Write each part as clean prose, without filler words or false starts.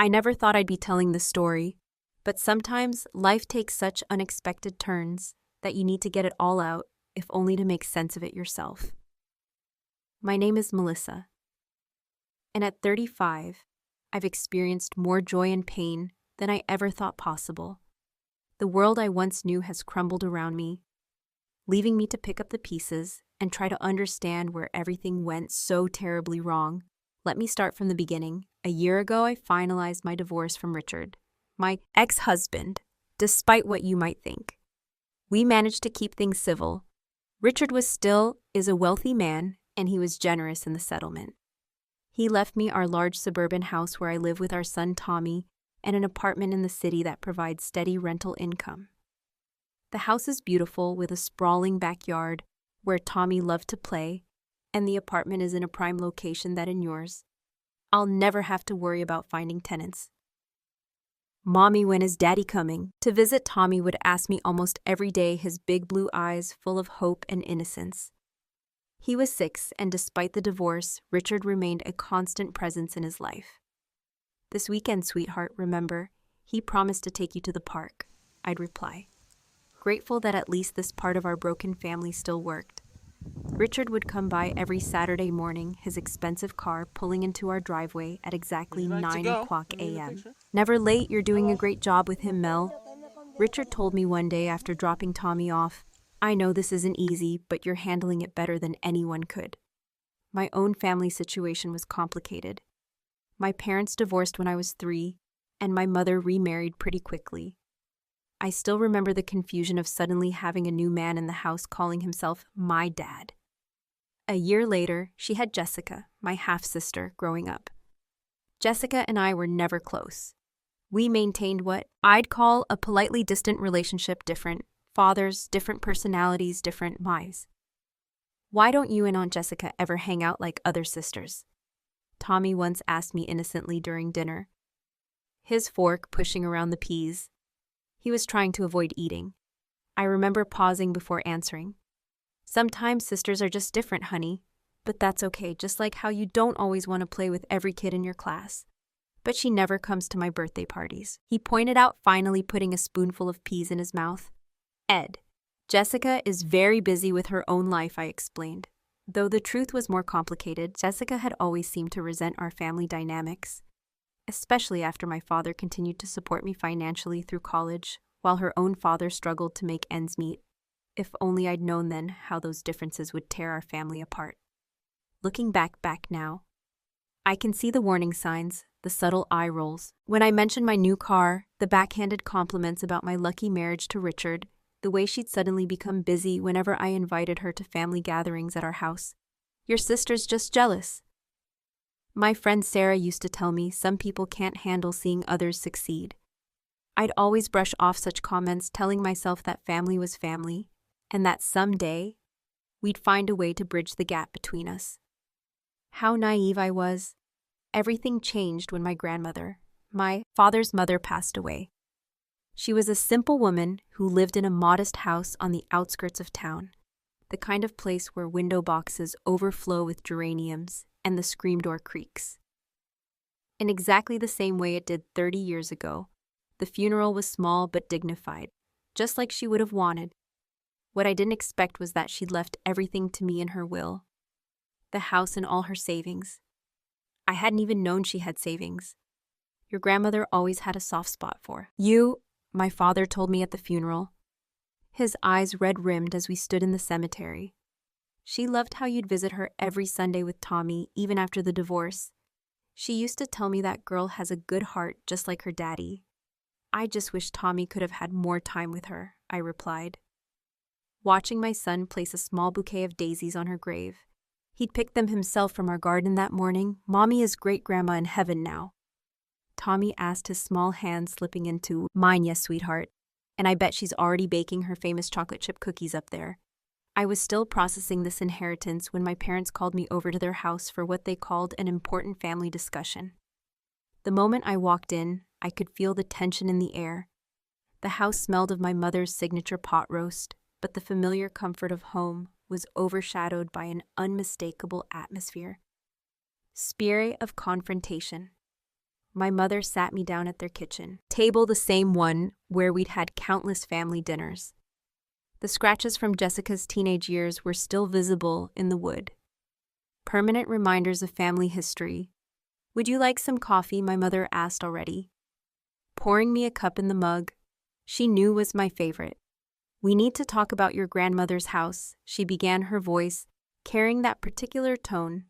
I never thought I'd be telling this story, but sometimes life takes such unexpected turns that you need to get it all out, if only to make sense of it yourself. My name is Melissa, and at 35, I've experienced more joy and pain than I ever thought possible. The world I once knew has crumbled around me, leaving me to pick up the pieces and try to understand where everything went so terribly wrong. Let me start from the beginning. A year ago, I finalized my divorce from Richard, my ex-husband, despite what you might think. We managed to keep things civil. Richard is a wealthy man, and he was generous in the settlement. He left me our large suburban house where I live with our son Tommy and an apartment in the city that provides steady rental income. The house is beautiful with a sprawling backyard where Tommy loved to play, and the apartment is in a prime location that ensures I'll never have to worry about finding tenants. Mommy, when is Daddy coming? To visit Tommy would ask me almost every day, his big blue eyes full of hope and innocence. He was 6, and despite the divorce, Richard remained a constant presence in his life. This weekend, sweetheart, remember, he promised to take you to the park, I'd reply, grateful that at least this part of our broken family still worked. Richard would come by every Saturday morning, his expensive car pulling into our driveway at exactly 9 o'clock a.m. Never late, you're doing a great job with him, Mel. Richard told me one day after dropping Tommy off, I know this isn't easy, but you're handling it better than anyone could. My own family situation was complicated. My parents divorced when I was 3, and my mother remarried pretty quickly. I still remember the confusion of suddenly having a new man in the house calling himself my dad. A year later, she had Jessica, my half-sister, growing up. Jessica and I were never close. We maintained what I'd call a politely distant relationship, different fathers, different personalities, different lives. Why don't you and Aunt Jessica ever hang out like other sisters? Tommy once asked me innocently during dinner, his fork pushing around the peas. He was trying to avoid eating. I remember pausing before answering. Sometimes sisters are just different, honey. But that's okay, just like how you don't always want to play with every kid in your class. But she never comes to my birthday parties. He pointed out, finally putting a spoonful of peas in his mouth. Ed, Jessica is very busy with her own life, I explained. Though the truth was more complicated, Jessica had always seemed to resent our family dynamics, especially after my father continued to support me financially through college, while her own father struggled to make ends meet. If only I'd known then how those differences would tear our family apart. Looking back now, I can see the warning signs, the subtle eye rolls. When I mentioned my new car, the backhanded compliments about my lucky marriage to Richard, the way she'd suddenly become busy whenever I invited her to family gatherings at our house. Your sister's just jealous. My friend Sarah used to tell me some people can't handle seeing others succeed. I'd always brush off such comments, telling myself that family was family, and that someday we'd find a way to bridge the gap between us. How naive I was. Everything changed when my grandmother, my father's mother, passed away. She was a simple woman who lived in a modest house on the outskirts of town, the kind of place where window boxes overflow with geraniums and the screen door creaks. In exactly the same way it did 30 years ago, the funeral was small but dignified, just like she would have wanted. What I didn't expect was that she'd left everything to me in her will, the house and all her savings. I hadn't even known she had savings. Your grandmother always had a soft spot for you, my father told me at the funeral, his eyes red-rimmed as we stood in the cemetery. She loved how you'd visit her every Sunday with Tommy, even after the divorce. She used to tell me that girl has a good heart just like her daddy. I just wish Tommy could have had more time with her, I replied. Watching my son place a small bouquet of daisies on her grave. He'd picked them himself from our garden that morning. Mommy is great-grandma in heaven now. Tommy asked, his small hand slipping into mine. Yes, sweetheart. And I bet she's already baking her famous chocolate chip cookies up there. I was still processing this inheritance when my parents called me over to their house for what they called an important family discussion. The moment I walked in, I could feel the tension in the air. The house smelled of my mother's signature pot roast, but the familiar comfort of home was overshadowed by an unmistakable atmosphere. Spirit of confrontation. my mother sat me down at their kitchen table, the same one where we'd had countless family dinners. The scratches from Jessica's teenage years were still visible in the wood. Permanent reminders of family history. "Would you like some coffee?" my mother asked already. Pouring me a cup in the mug she knew was my favorite. "We need to talk about your grandmother's house," she began, her voice carrying that particular tone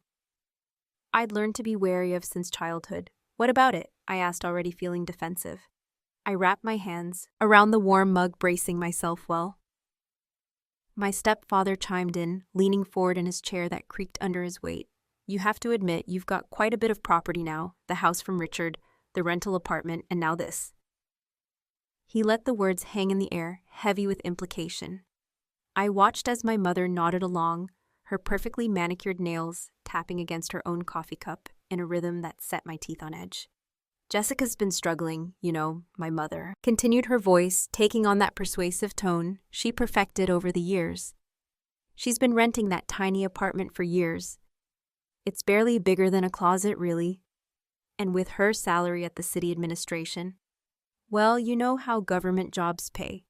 I'd learned to be wary of since childhood. "What about it?" I asked, already feeling defensive. I wrapped my hands around the warm mug, bracing myself well. My stepfather chimed in, leaning forward in his chair that creaked under his weight. "You have to admit, you've got quite a bit of property now, the house from Richard, the rental apartment, and now this." He let the words hang in the air, heavy with implication. I watched as my mother nodded along, her perfectly manicured nails tapping against her own coffee cup in a rhythm that set my teeth on edge. "Jessica's been struggling, my mother," continued, her voice taking on that persuasive tone she perfected over the years. "She's been renting that tiny apartment for years. It's barely bigger than a closet, really. And with her salary at the city administration, well, you know how government jobs pay."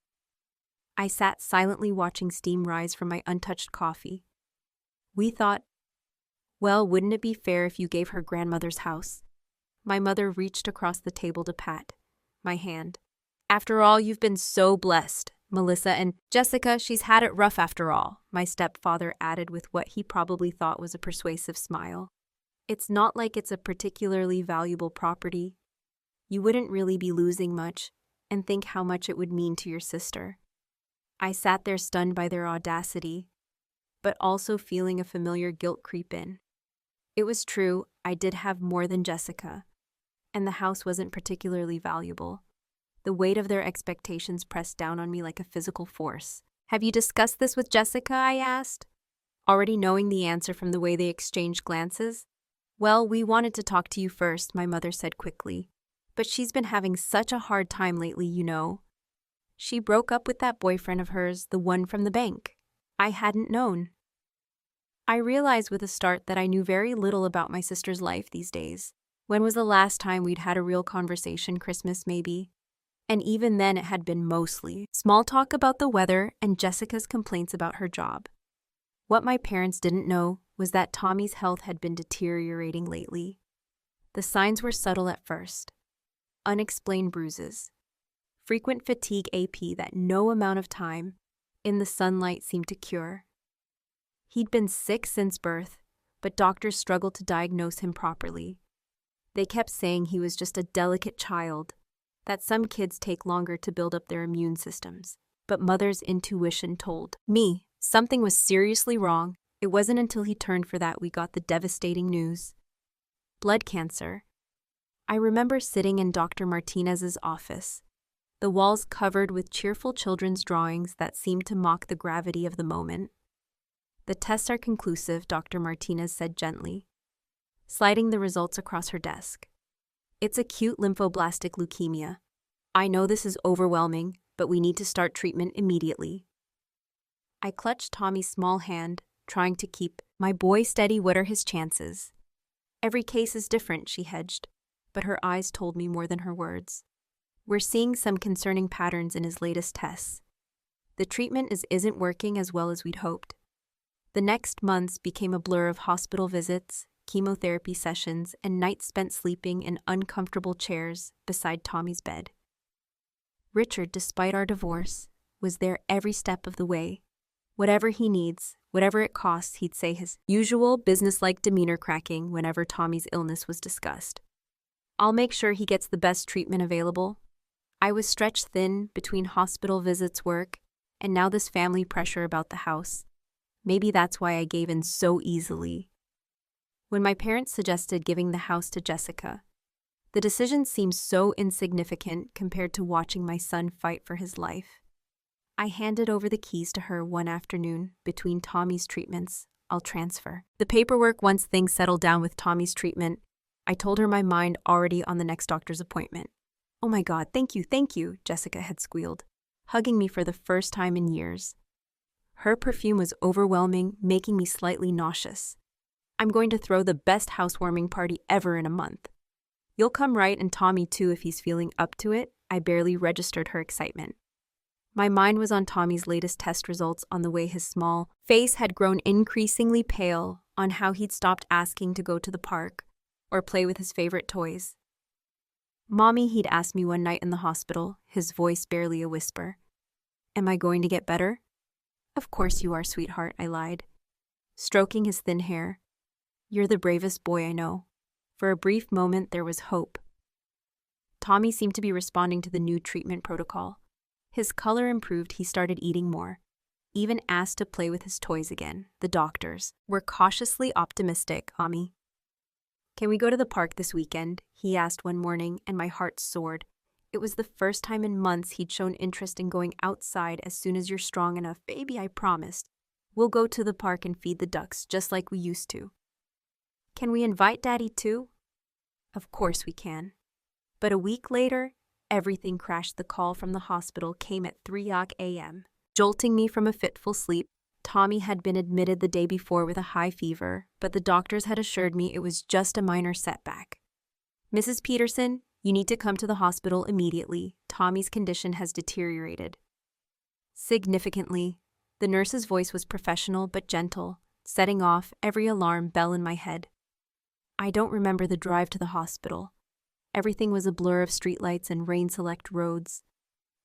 I sat silently watching steam rise from my untouched coffee. We thought, well, wouldn't it be fair if you gave her grandmother's house? My mother reached across the table to pat my hand. "After all, you've been so blessed, Melissa, and Jessica, she's had it rough after all," my stepfather added with what he probably thought was a persuasive smile. "It's not like it's a particularly valuable property. You wouldn't really be losing much, and think how much it would mean to your sister." I sat there stunned by their audacity, but also feeling a familiar guilt creep in. It was true, I did have more than Jessica, and the house wasn't particularly valuable. The weight of their expectations pressed down on me like a physical force. "Have you discussed this with Jessica?" I asked, already knowing the answer from the way they exchanged glances. "Well, we wanted to talk to you first," my mother said quickly. "But she's been having such a hard time lately, She broke up with that boyfriend of hers, the one from the bank." I hadn't known. I realized with a start that I knew very little about my sister's life these days. When was the last time we'd had a real conversation? Christmas, maybe? And even then it had been mostly small talk about the weather and Jessica's complaints about her job. What my parents didn't know was that Tommy's health had been deteriorating lately. The signs were subtle at first. Unexplained bruises, frequent fatigue, AP that no amount of time in the sunlight seemed to cure. He'd been sick since birth, but doctors struggled to diagnose him properly. They kept saying he was just a delicate child, that some kids take longer to build up their immune systems. But mother's intuition told me something was seriously wrong. It wasn't until he turned for that we got the devastating news. Blood cancer. I remember sitting in Dr. Martinez's office, the walls covered with cheerful children's drawings that seemed to mock the gravity of the moment. "The tests are conclusive," Dr. Martinez said gently, sliding the results across her desk. "It's acute lymphoblastic leukemia. I know this is overwhelming, but we need to start treatment immediately." I clutched Tommy's small hand, trying to keep my boy steady. "What are his chances?" "Every case is different," she hedged, but her eyes told me more than her words. "We're seeing some concerning patterns in his latest tests. The treatment isn't working as well as we'd hoped." The next months became a blur of hospital visits, chemotherapy sessions, and nights spent sleeping in uncomfortable chairs beside Tommy's bed. Richard, despite our divorce, was there every step of the way. Whatever he needs, whatever it costs, he'd say, his usual businesslike demeanor cracking whenever Tommy's illness was discussed. "I'll make sure he gets the best treatment available." I was stretched thin between hospital visits, work, and now this family pressure about the house. Maybe that's why I gave in so easily. When my parents suggested giving the house to Jessica, the decision seemed so insignificant compared to watching my son fight for his life. I handed over the keys to her one afternoon. "Between Tommy's treatments, I'll transfer the paperwork once things settle down with Tommy's treatment." I told her, my mind already on the next doctor's appointment. "Oh my God, thank you," Jessica had squealed, hugging me for the first time in years. Her perfume was overwhelming, making me slightly nauseous. "I'm going to throw the best housewarming party ever in a month. You'll come right, and Tommy too if he's feeling up to it. I barely registered her excitement. My mind was on Tommy's latest test results, on the way his small face had grown increasingly pale, on how he'd stopped asking to go to the park or play with his favorite toys. "Mommy," he'd asked me one night in the hospital, his voice barely a whisper. "Am I going to get better?" "Of course you are, sweetheart," I lied, stroking his thin hair. "You're the bravest boy I know." For a brief moment there was hope. Tommy seemed to be responding to the new treatment protocol. His color improved, he started eating more, even asked to play with his toys again. The doctors were cautiously optimistic. "Tommy, can we go to the park this weekend?" he asked one morning, and my heart soared. It was the first time in months he'd shown interest in going outside. "As soon as you're strong enough, baby, I promised. We'll go to the park and feed the ducks, just like we used to." "Can we invite Daddy too?" "Of course we can." But a week later, everything crashed. The call from the hospital came at 3 a.m. Jolting me from a fitful sleep. Tommy had been admitted the day before with a high fever, but the doctors had assured me it was just a minor setback. "Mrs. Peterson, you need to come to the hospital immediately. Tommy's condition has deteriorated significantly." The nurse's voice was professional but gentle, setting off every alarm bell in my head. I don't remember the drive to the hospital. Everything was a blur of streetlights and rain-select roads.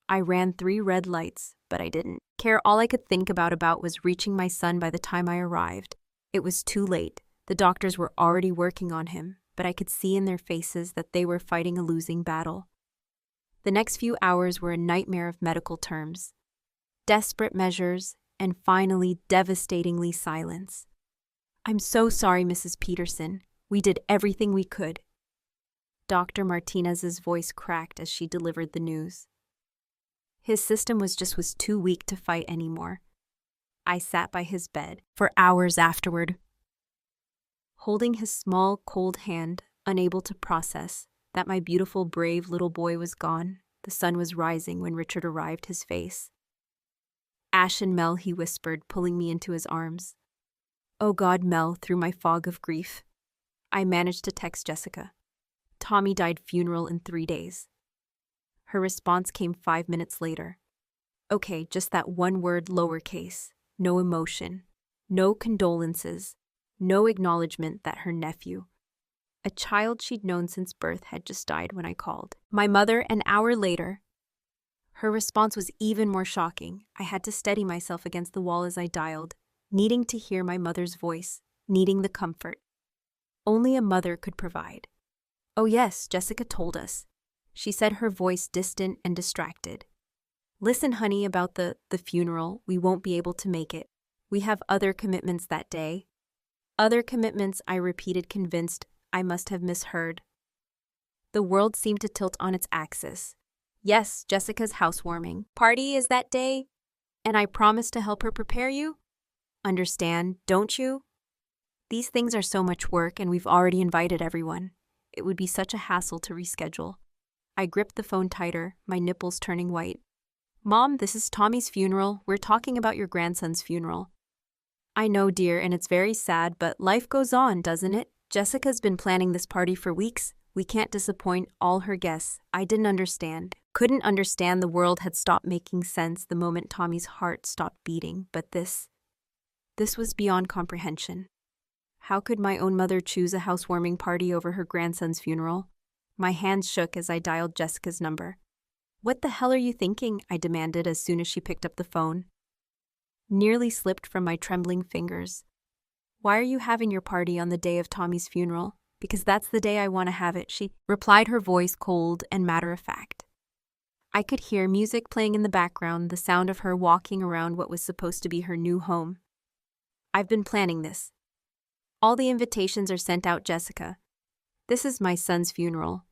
I ran 3 red lights, but I didn't care. All I could think about was reaching my son by the time I arrived. It was too late. The doctors were already working on him, but I could see in their faces that they were fighting a losing battle. The next few hours were a nightmare of medical terms, desperate measures, and finally, devastatingly, silence. "I'm so sorry, Mrs. Peterson. We did everything we could." Dr. Martinez's voice cracked as she delivered the news. His system was too weak to fight anymore. I sat by his bed for hours afterward, holding his small, cold hand, unable to process that my beautiful, brave little boy was gone. The sun was rising when Richard arrived, his face "Ashen, Mel," he whispered, pulling me into his arms. "Oh God, Mel," through my fog of grief, I managed to text Jessica. "Tommy died, funeral in 3 days." Her response came 5 minutes later. Okay, just that one word, lowercase. No emotion, no condolences, no acknowledgement that her nephew, a child she'd known since birth, had just died when I called my mother an hour later. Her response was even more shocking. I had to steady myself against the wall as I dialed, needing to hear my mother's voice, needing the comfort only a mother could provide. "Oh yes, Jessica told us," she said, her voice distant and distracted. "Listen, honey, about the funeral, we won't be able to make it. We have other commitments that day." "Other commitments," I repeated, convinced I must have misheard. The world seemed to tilt on its axis. "Yes, Jessica's housewarming party is that day, and I promised to help her prepare you. Understand, don't you? These things are so much work, and we've already invited everyone. It would be such a hassle to reschedule." I gripped the phone tighter, my nipples turning white. "Mom, this is Tommy's funeral. We're talking about your grandson's funeral." "I know, dear, and it's very sad, but life goes on, doesn't it? Jessica's been planning this party for weeks. We can't disappoint all her guests." I didn't understand. Couldn't understand. The world had stopped making sense the moment Tommy's heart stopped beating, but this was beyond comprehension. How could my own mother choose a housewarming party over her grandson's funeral? My hands shook as I dialed Jessica's number. "What the hell are you thinking?" I demanded as soon as she picked up the phone. Nearly slipped from my trembling fingers. "Why are you having your party on the day of Tommy's funeral?" "Because that's the day I want to have it," she replied, her voice cold and matter-of-fact. I could hear music playing in the background, the sound of her walking around what was supposed to be her new home. "I've been planning this. All the invitations are sent out, Jessica. This is my son's funeral.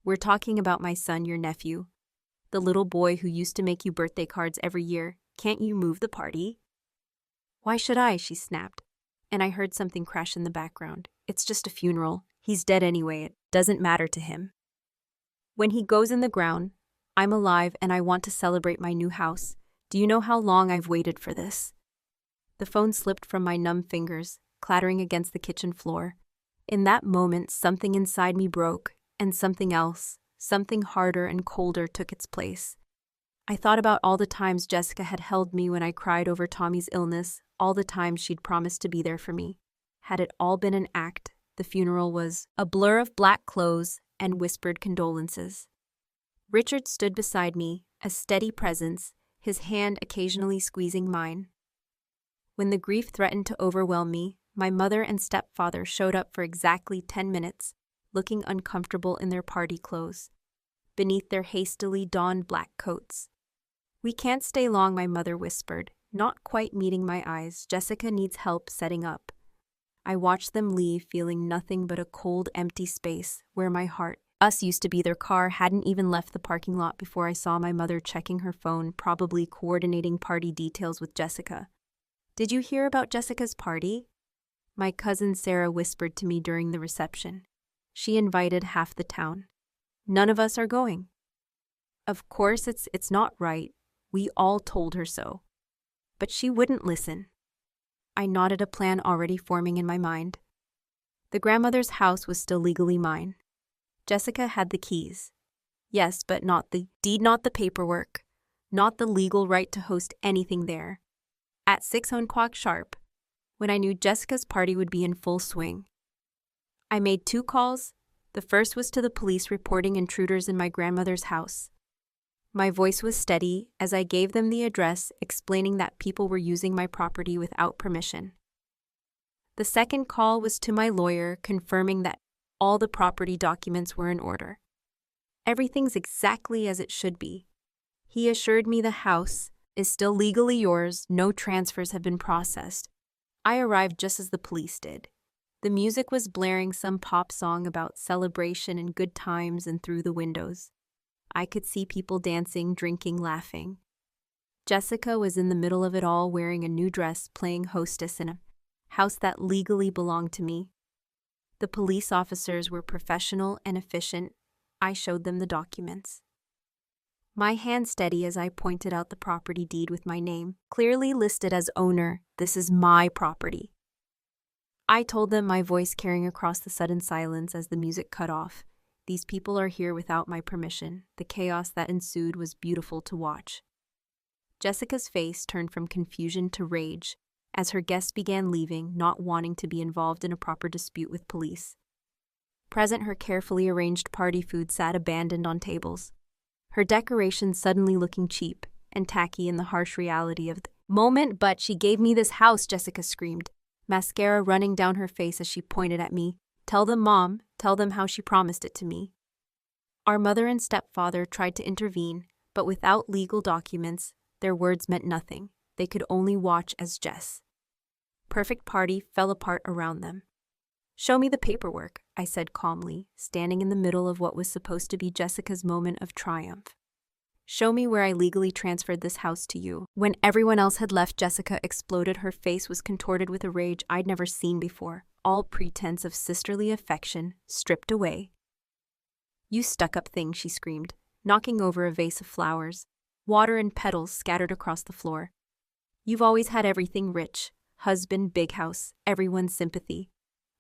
We're talking about my son, your nephew, the little boy who used to make you birthday cards every year. Can't you move the party?" "Why should I?" she snapped, and I heard something crash in the background. "It's just a funeral. He's dead anyway. It doesn't matter to him. When he goes in the ground, I'm alive and I want to celebrate my new house. Do you know how long I've waited for this?" The phone slipped from my numb fingers, clattering against the kitchen floor. In that moment, something inside me broke, and something else, something harder and colder, took its place. I thought about all the times Jessica had held me when I cried over Tommy's illness, all the times she'd promised to be there for me. Had it all been an act, the funeral was a blur of black clothes and whispered condolences. Richard stood beside me, a steady presence, his hand occasionally squeezing mine. When the grief threatened to overwhelm me, my mother and stepfather showed up for exactly 10 minutes, looking uncomfortable in their party clothes, beneath their hastily donned black coats. "We can't stay long," my mother whispered, not quite meeting my eyes. "Jessica needs help setting up." I watched them leave, feeling nothing but a cold, empty space where my heart, us used to be. Their car hadn't even left the parking lot before I saw my mother checking her phone, probably coordinating party details with Jessica. "Did you hear about Jessica's party?" My cousin Sarah whispered to me during the reception. "She invited half the town. None of us are going." "Of course it's not right. We all told her so." But she wouldn't listen. I nodded, a plan already forming in my mind. The grandmother's house was still legally mine. Jessica had the keys. Yes, but not the deed, not the paperwork, not the legal right to host anything there. At 6:00 sharp, when I knew Jessica's party would be in full swing, I made 2 calls. The first was to the police reporting intruders in my grandmother's house. My voice was steady as I gave them the address, explaining that people were using my property without permission. The second call was to my lawyer, confirming that all the property documents were in order. "Everything's exactly as it should be." He assured me the house is still legally yours, no transfers have been processed. I arrived just as the police did. The music was blaring, some pop song about celebration and good times, and through the windows I could see people dancing, drinking, laughing. Jessica was in the middle of it all, wearing a new dress, playing hostess in a house that legally belonged to me. The police officers were professional and efficient. I showed them the documents, my hand steady as I pointed out the property deed with my name, clearly listed as owner. "This is my property." I told them, my voice carrying across the sudden silence as the music cut off. "These people are here without my permission." The chaos that ensued was beautiful to watch. Jessica's face turned from confusion to rage as her guests began leaving, not wanting to be involved in a proper dispute with police. Present, her carefully arranged party food sat abandoned on tables, her decorations suddenly looking cheap and tacky in the harsh reality of the moment. "But she gave me this house," Jessica screamed, mascara running down her face as she pointed at me. "Tell them, Mom, tell them how she promised it to me." Our mother and stepfather tried to intervene, but without legal documents, their words meant nothing. They could only watch as Jess' perfect party fell apart around them. "Show me the paperwork," I said calmly, standing in the middle of what was supposed to be Jessica's moment of triumph. "Show me where I legally transferred this house to you." When everyone else had left, Jessica exploded. Her face was contorted with a rage I'd never seen before, all pretense of sisterly affection stripped away. "You stuck-up thing," she screamed, knocking over a vase of flowers, water and petals scattered across the floor. "You've always had everything: rich husband, big house, everyone's sympathy.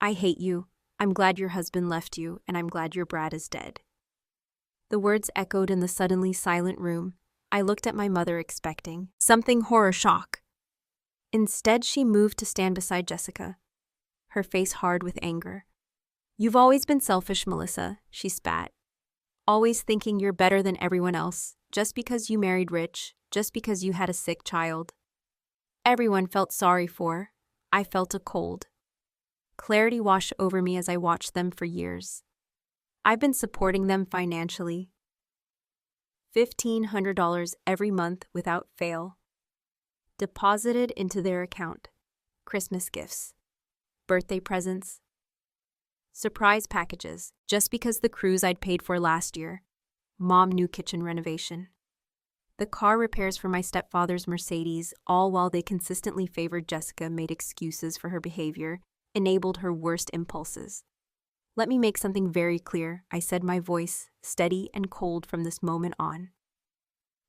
I hate you. I'm glad your husband left you, and I'm glad your Brad is dead." The words echoed in the suddenly silent room. I looked at my mother, expecting something horror shock. Instead, she moved to stand beside Jessica, her face hard with anger. "You've always been selfish, Melissa," she spat. "Always thinking you're better than everyone else, just because you married rich, just because you had a sick child." Everyone felt sorry for. I felt a cold clarity wash over me as I watched them for years. I've been supporting them financially. $1,500 every month without fail, deposited into their account. Christmas gifts, birthday presents, surprise packages, just because the cruise I'd paid for last year, Mom new kitchen renovation, the car repairs for my stepfather's Mercedes, all while they consistently favored Jessica, made excuses for her behavior, enabled her worst impulses. "Let me make something very clear," I said, my voice steady and cold from this moment on.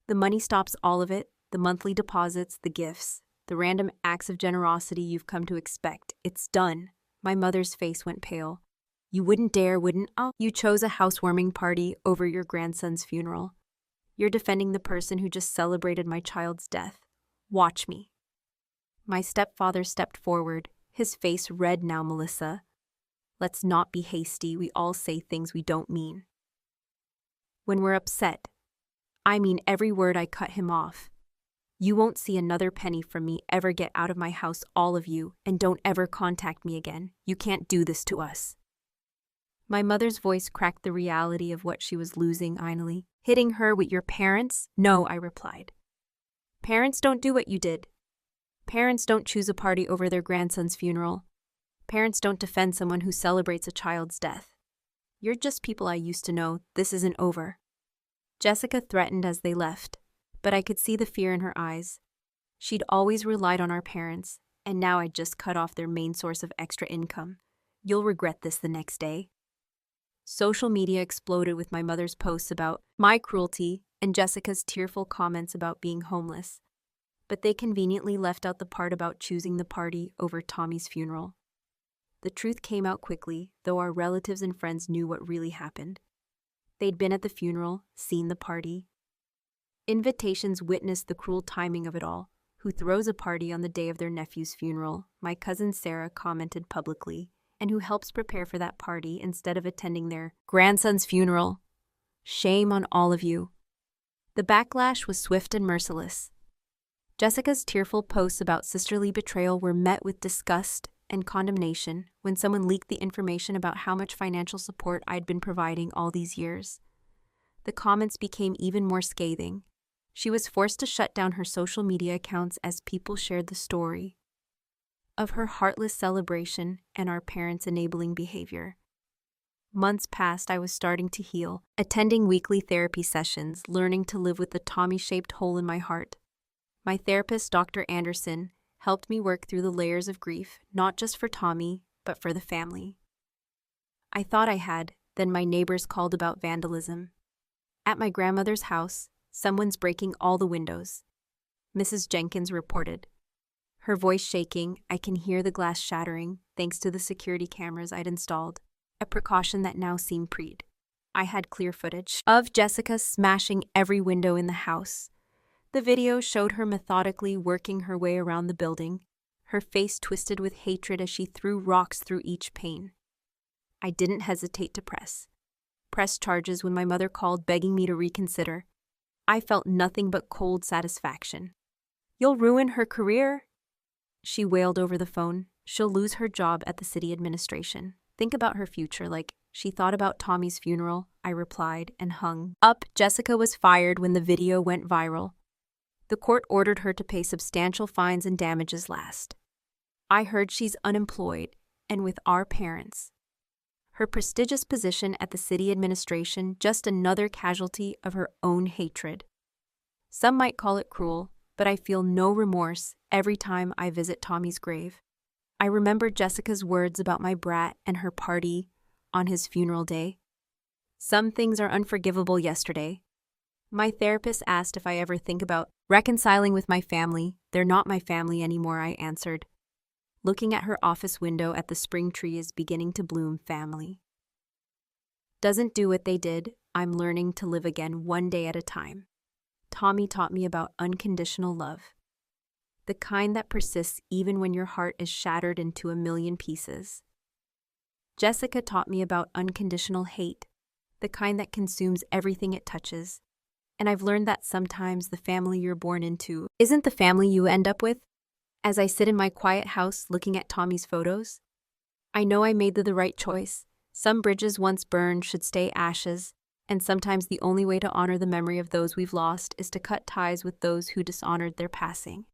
"The money stops, all of it, the monthly deposits, the gifts, the random acts of generosity you've come to expect. It's done." My mother's face went pale. You wouldn't dare, wouldn't? Oh, you chose a housewarming party over your grandson's funeral. You're defending the person who just celebrated my child's death. Watch me. My stepfather stepped forward, his face red now. Melissa, let's not be hasty. We all say things we don't mean. When we're upset, I mean every word. I cut him off. You won't see another penny from me. Ever get out of my house, all of you, and don't ever contact me again. You can't do this to us. My mother's voice cracked the reality of what she was losing. Finally, hitting her with your parents? No, I replied. Parents don't do what you did. Parents don't choose a party over their grandson's funeral. Parents don't defend someone who celebrates a child's death. You're just people I used to know. This isn't over. Jessica threatened as they left, but I could see the fear in her eyes. She'd always relied on our parents, and now I'd just cut off their main source of extra income. You'll regret this the next day. Social media exploded with my mother's posts about my cruelty and Jessica's tearful comments about being homeless, but they conveniently left out the part about choosing the party over Tommy's funeral. The truth came out quickly, though our relatives and friends knew what really happened. They'd been at the funeral, seen the party. Invitations witnessed the cruel timing of it all. Who throws a party on the day of their nephew's funeral? My cousin Sarah commented publicly. And who helps prepare for that party instead of attending their grandson's funeral? Shame on all of you. The backlash was swift and merciless. Jessica's tearful posts about sisterly betrayal were met with disgust and condemnation when someone leaked the information about how much financial support I'd been providing all these years. The comments became even more scathing. She was forced to shut down her social media accounts as people shared the story of her heartless celebration and our parents' enabling behavior. Months passed. I was starting to heal, attending weekly therapy sessions, learning to live with the Tommy-shaped hole in my heart. My therapist, Dr. Anderson, helped me work through the layers of grief, not just for Tommy, but for the family. I thought I had, then my neighbors called about vandalism. At my grandmother's house, someone's breaking all the windows, Mrs. Jenkins reported. Her voice shaking, I can hear the glass shattering, thanks to the security cameras I'd installed, a precaution that now seemed preed. I had clear footage of Jessica smashing every window in the house. The video showed her methodically working her way around the building, her face twisted with hatred as she threw rocks through each pane. I didn't hesitate to press charges when my mother called begging me to reconsider. I felt nothing but cold satisfaction. You'll ruin her career, she wailed over the phone. She'll lose her job at the city administration. Think about her future. Like she thought about Tommy's funeral, I replied and hung up. Jessica was fired when the video went viral. The court ordered her to pay substantial fines and damages last. I heard she's unemployed and with our parents. Her prestigious position at the city administration, just another casualty of her own hatred. Some might call it cruel, but I feel no remorse every time I visit Tommy's grave. I remember Jessica's words about my brat and her party on his funeral day. Some things are unforgivable. Yesterday, my therapist asked if I ever think about reconciling with my family. They're not my family anymore, I answered. Looking at her office window at the spring tree is beginning to bloom. Family doesn't do what they did. I'm learning to live again one day at a time. Tommy taught me about unconditional love, the kind that persists even when your heart is shattered into a million pieces. Jessica taught me about unconditional hate, the kind that consumes everything it touches. And I've learned that sometimes the family you're born into isn't the family you end up with. As I sit in my quiet house looking at Tommy's photos, I know I made the right choice. Some bridges once burned should stay ashes. And sometimes the only way to honor the memory of those we've lost is to cut ties with those who dishonored their passing.